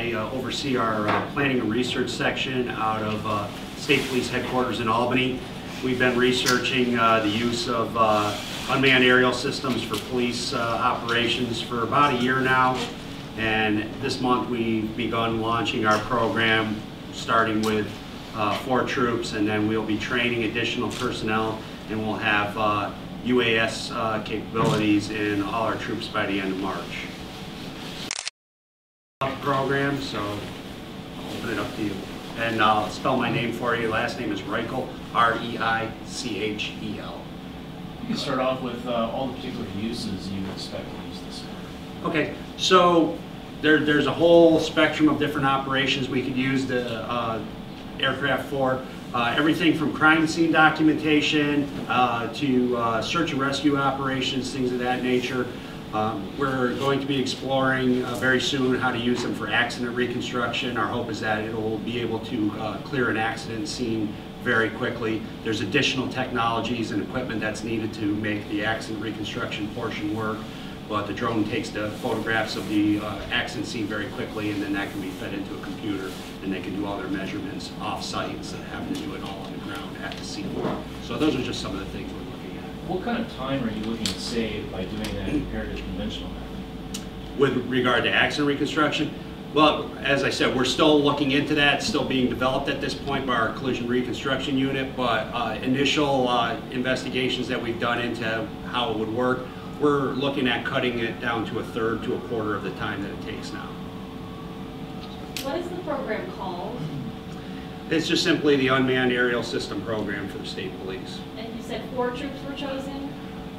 I oversee our planning and research section out of State Police Headquarters in Albany. We've been researching the use of unmanned aerial systems for police operations for about a year now. And this month we've begun launching our program, starting with 4 troops, and then we'll be training additional personnel, and we'll have UAS capabilities in all our troops by the end of March. Program, so I'll open it up to you. And I'll spell my name for you. Last name is Reichel, R-E-I-C-H-E-L. You can start off with all the particular uses you expect to use this for. Okay, so there's a whole spectrum of different operations we could use the aircraft for. Everything from crime scene documentation to search and rescue operations, things of that nature. We're going to be exploring very soon how to use them for accident reconstruction. Our hope is that it'll be able to clear an accident scene very quickly. There's additional technologies and equipment that's needed to make the accident reconstruction portion work, but the drone takes the photographs of the accident scene very quickly, and then that can be fed into a computer, and they can do all their measurements off-site instead of having to do it all on the ground at the scene. So those are just some of the things we're looking at. What kind of time are you looking to save by doing that compared to conventional method? With regard to accident reconstruction, well, as I said, we're still looking into that. It's still being developed at this point by our collision reconstruction unit, but initial investigations that we've done into how it would work, we're looking at cutting it down to a third to a quarter of the time that it takes now. What is the program called? It's just simply the Unmanned Aerial System Program for the state police. And you said 4 troops were chosen?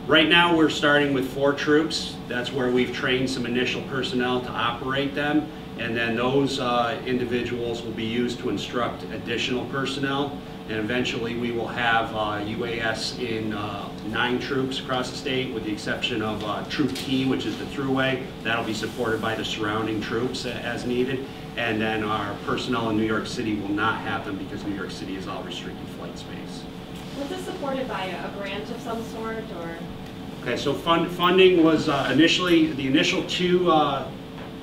Right now we're starting with 4 troops. That's where we've trained some initial personnel to operate them, and then those individuals will be used to instruct additional personnel, and eventually we will have UAS in 9 troops across the state, with the exception of Troop T, which is the throughway. That'll be supported by the surrounding troops as needed. And then our personnel in New York City will not have them because New York City is all restricted flight space. Was this supported by a grant of some sort, or? Okay, so funding was initially, the initial 2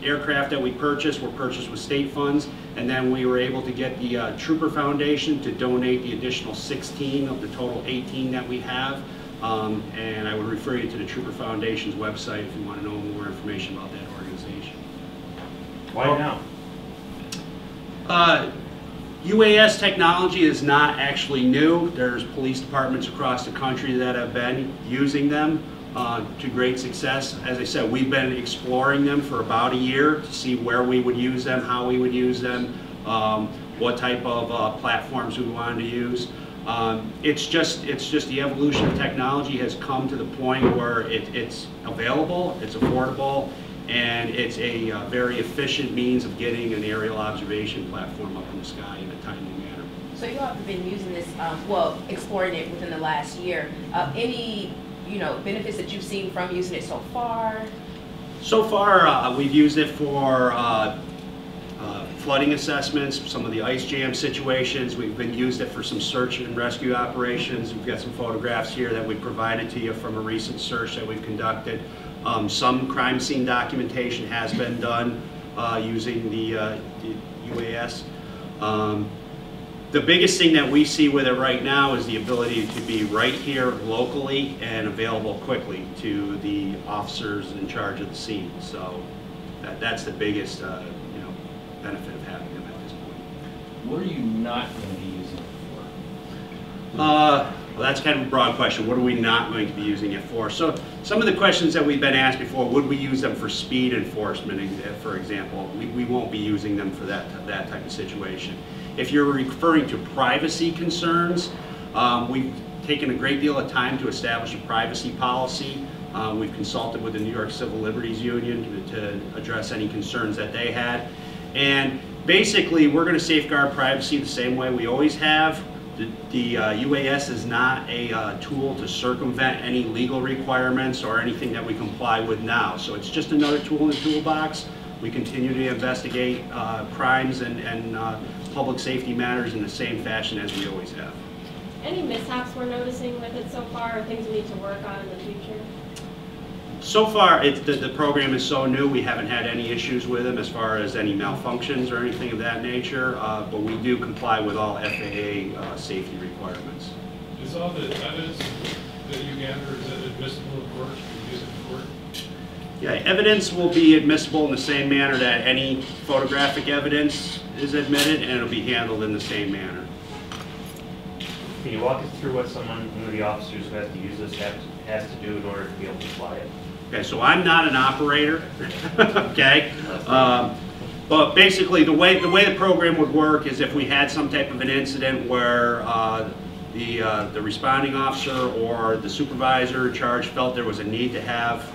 aircraft that we purchased were purchased with state funds, and then we were able to get the Trooper Foundation to donate the additional 16 of the total 18 that we have. And I would refer you to the Trooper Foundation's website if you want to know more information about that organization. Why now? UAS technology is not actually new. There's police departments across the country that have been using them to great success. As I said, we've been exploring them for about a year to see where we would use them, how we would use them, what type of platforms we wanted to use. It's just the evolution of technology has come to the point where it's available, it's affordable, and it's a very efficient means of getting an aerial observation platform up in the sky in a timely manner. So you all have been using this, well, exploring it within the last year. Any, benefits that you've seen from using it so far? So far, we've used it for flooding assessments, some of the ice jam situations. We've used it for some search and rescue operations. We've got some photographs here that we provided to you from a recent search that we've conducted. Some crime scene documentation has been done using the UAS. The biggest thing that we see with it right now is the ability to be right here locally and available quickly to the officers in charge of the scene. So that's the biggest benefit of having them at this point. What are you not going to be using it for? Well, that's kind of a broad question. What are we not going to be using it for? So some of the questions that we've been asked before, would we use them for speed enforcement, for example? We won't be using them for that type of situation. If you're referring to privacy concerns, we've taken a great deal of time to establish a privacy policy. We've consulted with the New York Civil Liberties Union to address any concerns that they had. And basically, we're going to safeguard privacy the same way we always have. The UAS is not a tool to circumvent any legal requirements or anything that we comply with now. So it's just another tool in the toolbox. We continue to investigate crimes and public safety matters in the same fashion as we always have. Any mishaps we're noticing with it so far, or things we need to work on in the future? So far, the program is so new, we haven't had any issues with them as far as any malfunctions or anything of that nature, but we do comply with all FAA safety requirements. Is all the evidence that you gather, is it admissible in court? Can you use it in court? Yeah, evidence will be admissible in the same manner that any photographic evidence is admitted, and it'll be handled in the same manner. Can you walk us through what one of the officers who has to use this has to do in order to be able to fly it? Okay, so I'm not an operator, okay? But basically, the way the program would work is if we had some type of an incident where the responding officer or the supervisor in charge felt there was a need to have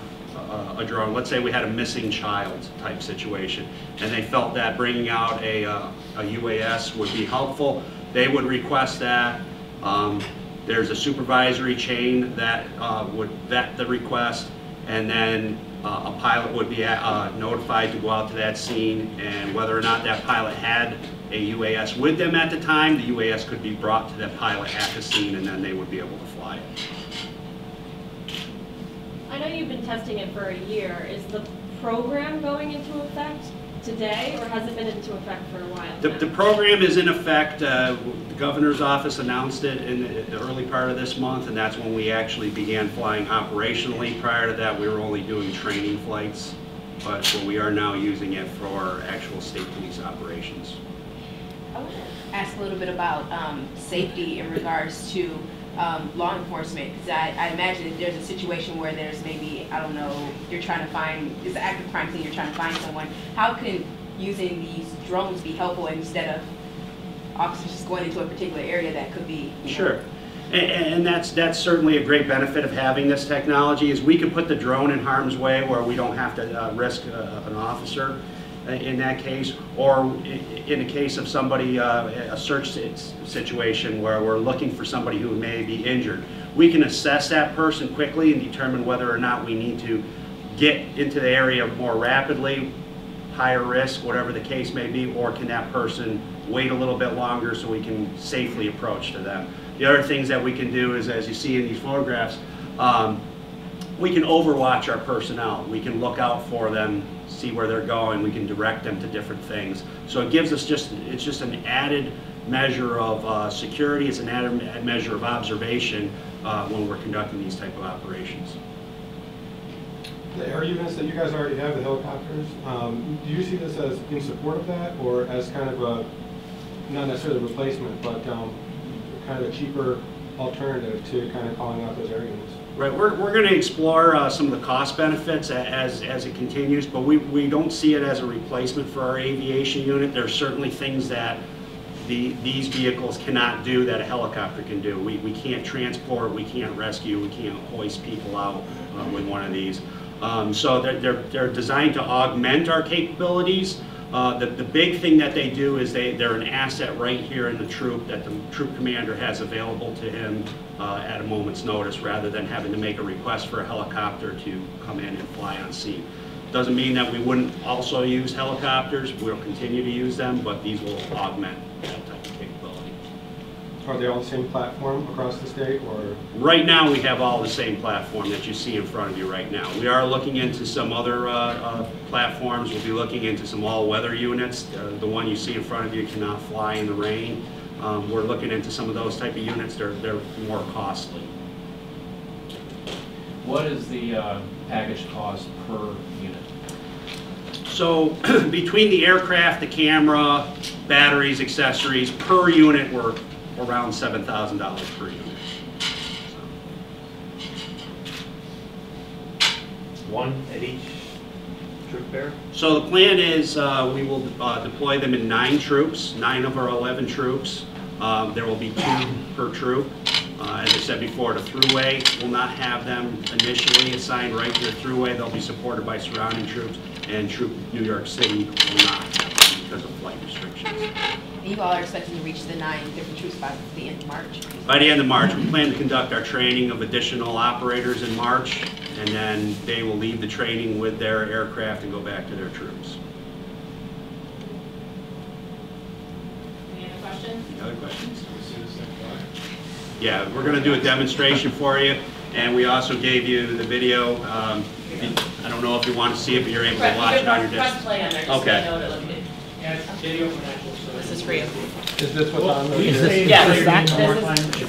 a drone. Let's say we had a missing child type situation, and they felt that bringing out a UAS would be helpful. They would request that. There's a supervisory chain that would vet the request, and then a pilot would be notified to go out to that scene, and whether or not that pilot had a UAS with them at the time, the UAS could be brought to that pilot at the scene, and then they would be able to fly it. I know you've been testing it for a year. Is the program going into effect today, or has it been into effect for a while now? The program is in effect. The governor's office announced it in the early part of this month, and that's when we actually began flying operationally. Prior to that, we were only doing training flights, but we are now using it for actual state police operations. I want to ask a little bit about safety in regards to law enforcement, because I imagine if there's a situation where there's maybe, I don't know, you're trying to find, it's an active crime scene, you're trying to find someone, how can using these drones be helpful instead of officers just going into a particular area that could be, you know? Sure. And that's certainly a great benefit of having this technology, is we can put the drone in harm's way where we don't have to risk an officer in that case, or in a case of somebody, a search situation where we're looking for somebody who may be injured. We can assess that person quickly and determine whether or not we need to get into the area more rapidly, higher risk, whatever the case may be, or can that person wait a little bit longer so we can safely approach to them. The other things that we can do is, as you see in these photographs, we can overwatch our personnel. We can look out for them, see where they're going. We can direct them to different things. So it gives us it's just an added measure of security. It's an added measure of observation when we're conducting these type of operations. The air units that you guys already have, the helicopters, do you see this as in support of that, or as kind of a, not necessarily a replacement, but kind of a cheaper alternative to kind of calling out those air units? Right, we're going to explore some of the cost benefits as it continues, but we don't see it as a replacement for our aviation unit. There are certainly things that these vehicles cannot do that a helicopter can do. We can't transport, we can't rescue, we can't hoist people out with one of these. So they're designed to augment our capabilities. The big thing that they do is they're an asset right here in the troop that the troop commander has available to him at a moment's notice, rather than having to make a request for a helicopter to come in and fly on scene. Doesn't mean that we wouldn't also use helicopters. We'll continue to use them, but these will augment that type of capability. Are they all the same platform across the state, or? Right now we have all the same platform that you see in front of you right now. We are looking into some other platforms. We'll be looking into some all-weather units. The one you see in front of you cannot fly in the rain. We're looking into some of those type of units. They're more costly. What is the package cost per unit? So between the aircraft, the camera, batteries, accessories, per unit we're around $7,000 per unit. One at each troop bearer? So the plan is we will deploy them in 9 troops, 9 of our 11 troops. There will be 2 per troop. As I said before, the thruway will not have them initially assigned right to the thruway. They'll be supported by surrounding troops, and Troop New York City will not have them because of flight restrictions. You all are expecting to reach the 9 different troop spots at the end of March? By the end of March, we plan to conduct our training of additional operators in March, and then they will leave the training with their aircraft and go back to their troops. Any other questions? Any other questions? Can we see this thing fly? Yeah, we're going to do a demonstration for you, and we also gave you the video. don't know if you want to see it, but you're able to Press, watch it on your press desk. play on there, just so Okay. you know what it looks like. Add video from actual service. This is for you. Is this what's on the? Please say Yes, your name this one more is- time.